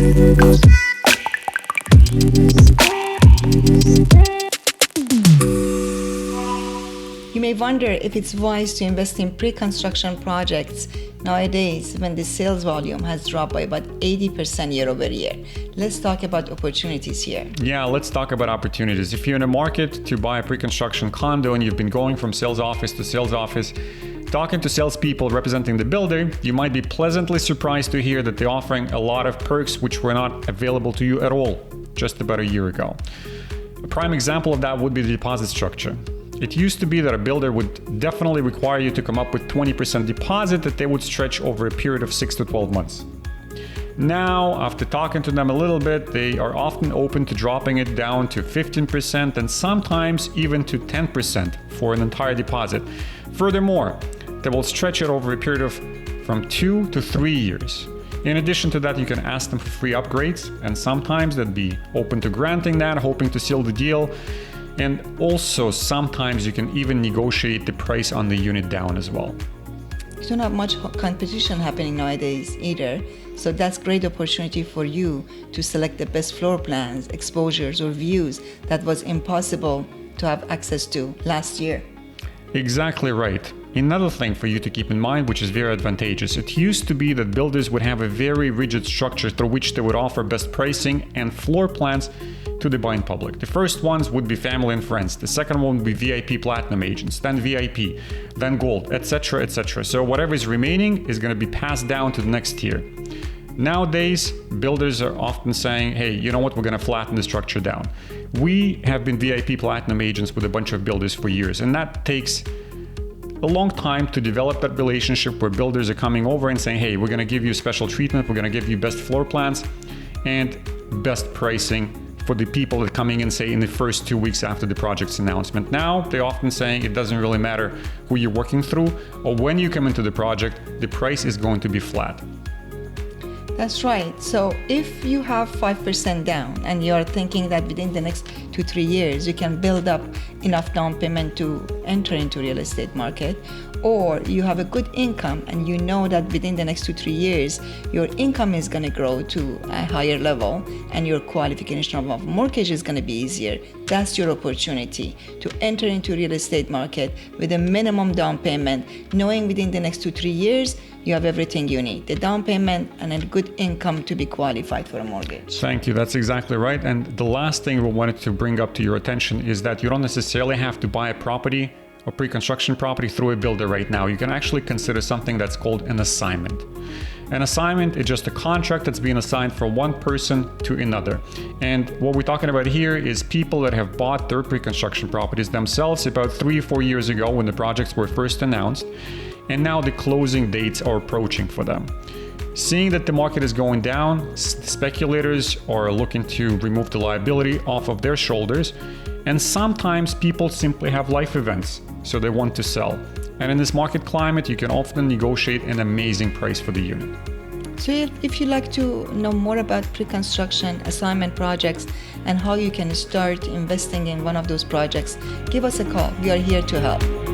You may wonder if it's wise to invest in pre-construction projects nowadays when the sales volume has dropped by about 80% year over year. Let's talk about opportunities here. Yeah, let's talk about opportunities. If you're in a market to buy a pre-construction condo and you've been going from sales office to sales office, talking to salespeople representing the builder, you might be pleasantly surprised to hear that they're offering a lot of perks which were not available to you at all just about a year ago. A prime example of that would be the deposit structure. It used to be that a builder would definitely require you to come up with 20% deposit that they would stretch over a period of 6 to 12 months. Now, after talking to them a little bit, they are often open to dropping it down to 15% and sometimes even to 10% for an entire deposit. Furthermore, they will stretch it over a period of from 2 to 3 years. In addition to that, you can ask them for free upgrades, and sometimes they'd be open to granting that, hoping to seal the deal. And also, sometimes you can even negotiate the price on the unit down as well. You don't have much competition happening nowadays either, so that's great opportunity for you to select the best floor plans, exposures, or views that was impossible to have access to last year. Exactly right. Another thing for you to keep in mind, which is very advantageous, it used to be that builders would have a very rigid structure through which they would offer best pricing and floor plans to the buying public. The first ones would be family and friends. The second one would be VIP platinum agents, then VIP, then gold, etc., etc. So whatever is remaining is going to be passed down to the next tier. Nowadays, builders are often saying, hey, you know what, we're going to flatten the structure down. We have been VIP platinum agents with a bunch of builders for years, and that takes a long time to develop that relationship where builders are coming over and saying, hey, we're going to give you special treatment, we're going to give you best floor plans and best pricing for the people that are coming in, say, in the first 2 weeks after the project's announcement. Now, they're often saying it doesn't really matter who you're working through or when you come into the project, the price is going to be flat. That's right. So if you have 5% down and you're thinking that within the next 2-3 years you can build up enough down payment to enter into real estate market, or you have a good income and you know that within the next 2-3 years your income is going to grow to a higher level and your qualification of mortgage is going to be easier, that's your opportunity to enter into real estate market with a minimum down payment, knowing within the next 2-3 years you have everything you need, the down payment and a good income to be qualified for a mortgage. Thank you. That's exactly right. And the last thing we wanted to bring up to your attention is that you don't necessarily have to buy a property or pre-construction property through a builder right now. You can actually consider something that's called an assignment. An assignment is just a contract that's being assigned from one person to another. And what we're talking about here is people that have bought their pre-construction properties themselves about 3 or 4 years ago when the projects were first announced. And now the closing dates are approaching for them. Seeing that the market is going down, speculators are looking to remove the liability off of their shoulders. And sometimes people simply have life events, so they want to sell. And in this market climate, you can often negotiate an amazing price for the unit. So if you'd like to know more about pre-construction assignment projects and how you can start investing in one of those projects, give us a call. We are here to help.